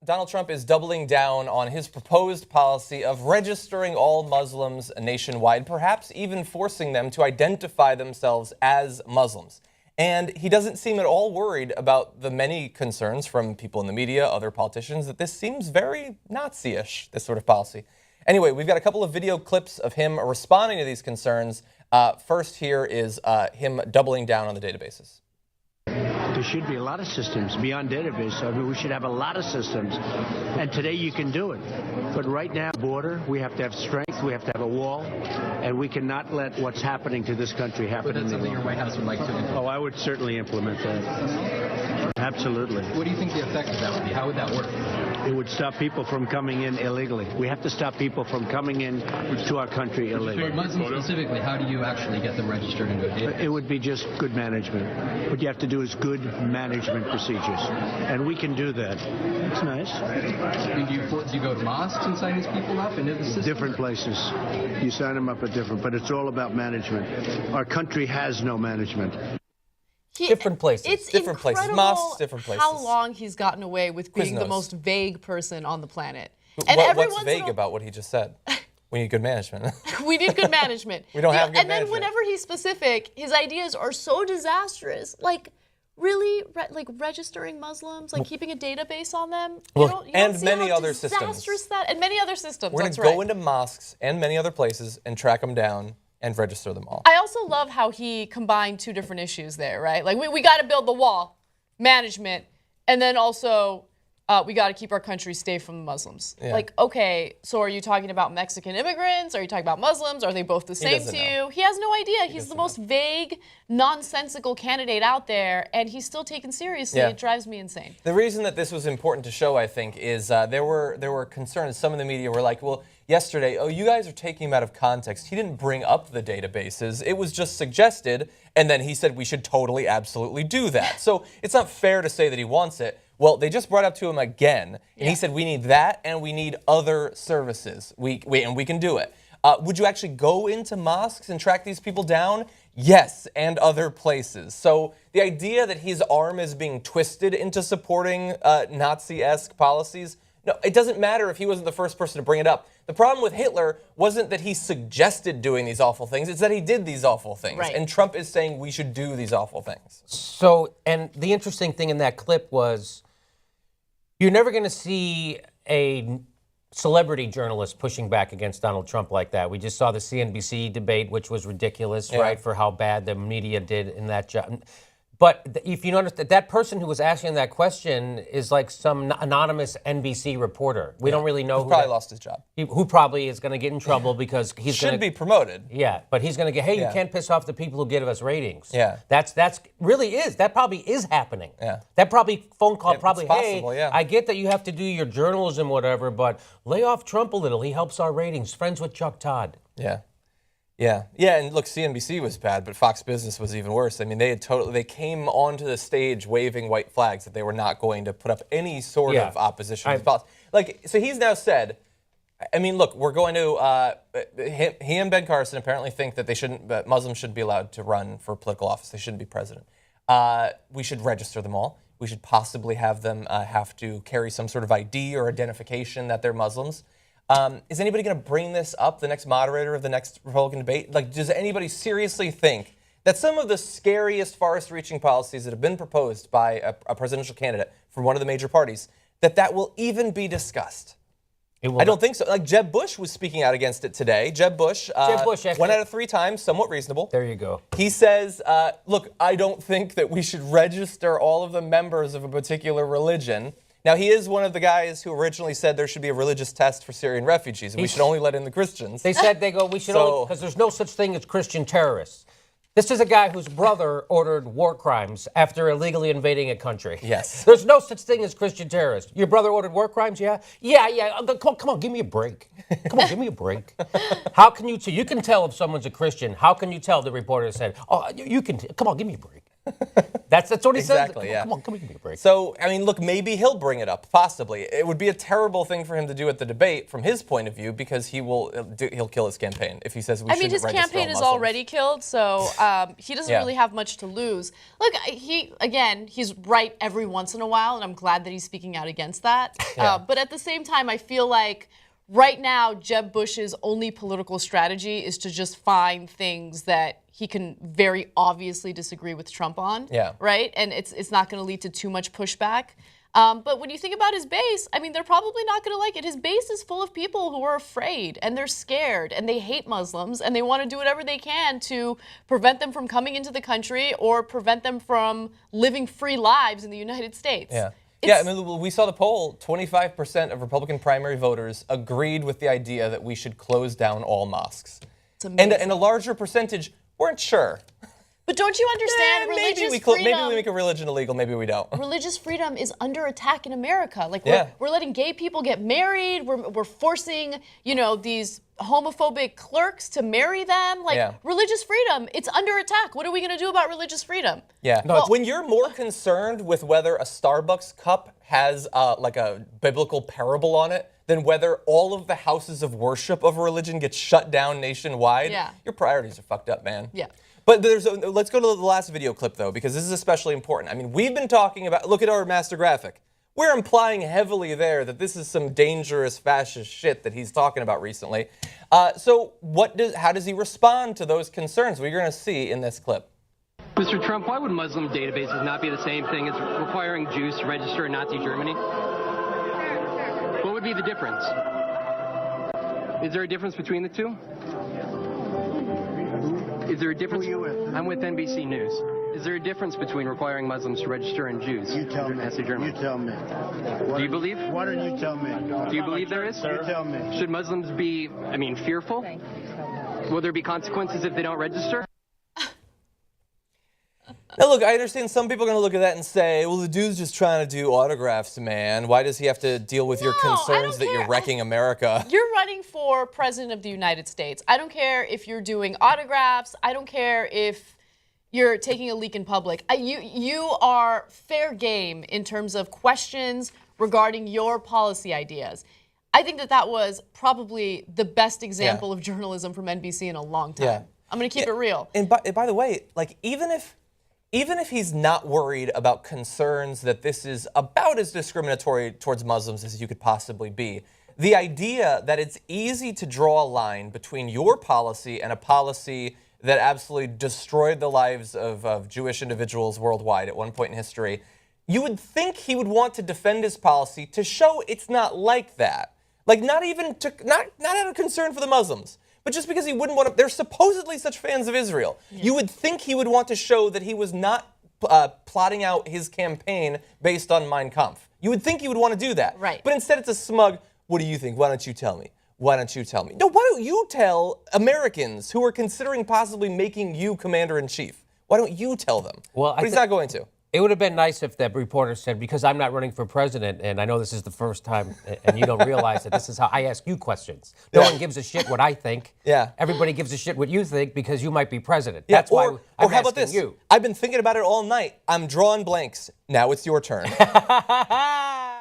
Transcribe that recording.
Donald Trump is doubling down on his proposed policy of registering all Muslims nationwide, perhaps even forcing them to identify themselves as Muslims. And he doesn't seem at all worried about the many concerns from people in the media, other politicians, that this seems very Nazi-ish, this sort of policy. Anyway, we've got a couple of video clips of him responding to these concerns. First here is him doubling down on the databases. There should be a lot of systems beyond database. I mean, we should have a lot of systems. And today you can do it. But right now, border, we have to have strength, we have to have a wall, and we cannot let what's happening to this country happen. But that's something your White House would like to implement. Oh, I would certainly implement that. Absolutely. What do you think the effect of that would be? How would that work? It would stop people from coming in illegally. We have to stop people from coming in to our country illegally. For Muslims specifically, how do you actually get them registered into a database? It would be just good management. What you have to do is good management procedures. And we can do that. It's nice. Do you go to mosques and sign these people up into the system? Different places. You sign them up at different, but it's all about management. Our country has no management. Different places. It's different places. Mosques, different places. How long he's gotten away with being the most vague person on the planet. And what's vague about what he just said? We need good management. We need good management. We don't have good and management. then whenever he's specific, his ideas are so disastrous. Like, really, like registering Muslims, like keeping a database on them. You don't and see many how other systems. Disastrous that, and many other systems. We're going to go into mosques and many other places and track them down and register them all. I also love how he combined two different issues there, right? Like, we got to build the wall, management, and then also we got to keep our country safe from the Muslims. Yeah. Like, okay, so are you talking about Mexican immigrants? Are you talking about Muslims? Are they both the same to you? He has no idea. He's the most vague, nonsensical candidate out there, and he's still taken seriously. Yeah. It drives me insane. The reason that this was important to show, I think, is there were concerns. Some of the media were like, well, yesterday, oh, you guys are taking him out of context. He didn't bring up the databases. It was just suggested, and then he said we should totally, absolutely do that. So it's not fair to say that he wants it. Well, they just brought up to him again, and he said we need that and we need other services. And we can do it. Would you actually go into mosques and track these people down? Yes, and other places. So the idea that his arm is being twisted into supporting Nazi-esque policies, no, it doesn't matter if he wasn't the first person to bring it up. The problem with Hitler wasn't that he suggested doing these awful things, it's that he did these awful things. Right. And Trump is saying we should do these awful things. So, and the interesting thing in that clip was you're never going to see a celebrity journalist pushing back against Donald Trump like that. We just saw the CNBC debate, which was ridiculous, right, for how bad the media did in that job. But if you notice that person who was asking that question is like some anonymous NBC reporter. We don't really know who probably lost his job. Who probably is going to get in trouble because he's should be promoted. Yeah, but he's going to get, hey, you can't piss off the people who give us ratings. Yeah. That probably is happening. Yeah. That phone call probably, possible, hey, I get that you have to do your journalism, whatever, but lay off Trump a little. He helps our ratings. Friends with Chuck Todd. Yeah. Yeah, and look, CNBC was bad, but Fox Business was even worse. I mean, they came onto the stage waving white flags that they were not going to put up any sort of opposition. Like, so he's now said, I mean, look, we're going to, he and Ben Carson apparently think that Muslims shouldn't be allowed to run for political office. They shouldn't be president. We should register them all. We should possibly have them have to carry some sort of ID or identification that they're Muslims. Is anybody going to bring this up, the next moderator of the next Republican debate? Like, does anybody seriously think that some of the scariest, farthest-reaching policies that have been proposed by a presidential candidate from one of the major parties, that will even be discussed? I don't think so. Like, Jeb Bush was speaking out against it today. Jeb Bush 1 out of 3 times, somewhat reasonable. There you go. He says, look, I don't think that we should register all of the members of a particular religion. Now, he is one of the guys who originally said there should be a religious test for Syrian refugees, and we should only let in the Christians. They said, we should only, because there's no such thing as Christian terrorists. This is a guy whose brother ordered war crimes after illegally invading a country. Yes. There's no such thing as Christian terrorists. Your brother ordered war crimes, yeah? Yeah. Come on, give me a break. Come on, give me a break. How can you tell if someone's a Christian? How can you tell, the reporter said, oh, you can, come on, give me a break. That's what he says. Exactly, yeah. Come on, give me a break. So, I mean, look, maybe he'll bring it up, possibly. It would be a terrible thing for him to do at the debate from his point of view, because he'll kill his campaign if he says we shouldn't register all Muslims. His campaign is already killed, so he doesn't really have much to lose. Look, he's right every once in a while, and I'm glad that he's speaking out against that. Yeah. But at the same time, I feel like right now, Jeb Bush's only political strategy is to just find things that he can very obviously disagree with Trump on. Yeah. Right? And it's not going to lead to too much pushback. But when you think about his base, I mean, they're probably not going to like it. His base is full of people who are afraid and they're scared and they hate Muslims and they want to do whatever they can to prevent them from coming into the country or prevent them from living free lives in the United States. Yeah. Yeah, I mean, we saw the poll. 25% of Republican primary voters agreed with the idea that we should close down all mosques. And a larger percentage weren't sure. But don't you understand religious freedom? Maybe we make a religion illegal, maybe we don't. Religious freedom is under attack in America. Like Yeah. we're letting gay people get married. We're forcing, these homophobic clerks to marry them. Like religious freedom, it's under attack. What are we going to do about religious freedom? Yeah. When you're more concerned with whether a Starbucks cup has like a biblical parable on it than whether all of the houses of worship of a religion get shut down nationwide, your priorities are fucked up, man. Yeah. But let's go to the last video clip, though, because this is especially important. I mean, we've been talking about, look at our master graphic. We're implying heavily there that this is some dangerous fascist shit that he's talking about recently. So how does he respond to those concerns? We're going to see in this clip. Mr. Trump, why would Muslim databases not be the same thing as requiring Jews to register in Nazi Germany? What would be the difference? Is there a difference between the two? Is there a difference? Who are you with? I'm with NBC News. Is there a difference between requiring Muslims to register and Jews? You tell me. Nazi Germany? You tell me. Do you believe? Why don't you tell me? Do you believe there is? You tell me. Should Muslims be, fearful? Will there be consequences if they don't register? Now, look, I understand some people are going to look at that and say, well, the dude's just trying to do autographs, man. Why does he have to deal with your concerns that you're wrecking America? You're running for president of the United States. I don't care if you're doing autographs. I don't care if you're taking a leak in public. You are fair game in terms of questions regarding your policy ideas. I think that was probably the best example of journalism from NBC in a long time. Yeah. I'm going to keep it real. And by the way, like even if he's not worried about concerns that this is about as discriminatory towards Muslims as you could possibly be, the idea that it's easy to draw a line between your policy and a policy that absolutely destroyed the lives of Jewish individuals worldwide at one point in history, you would think he would want to defend his policy to show it's not like that. Like not out of concern for the Muslims, but just because he wouldn't want to, they're supposedly such fans of Israel. Yeah. You would think he would want to show that he was not plotting out his campaign based on Mein Kampf. You would think he would want to do that. Right. But instead it's a smug, what do you think? Why don't you tell me? Why don't you tell me? No, why don't you tell Americans who are considering possibly making you commander-in-chief? Why don't you tell them? Well, but he's not going to. It would have been nice if the reporter said, because I'm not running for president, and I know this is the first time, and you don't realize that this is how I ask you questions. No one gives a shit what I think. Yeah. Everybody gives a shit what you think because you might be president. Yeah. That's why I'm how about this? you. I've been thinking about it all night. I'm drawing blanks. Now it's your turn.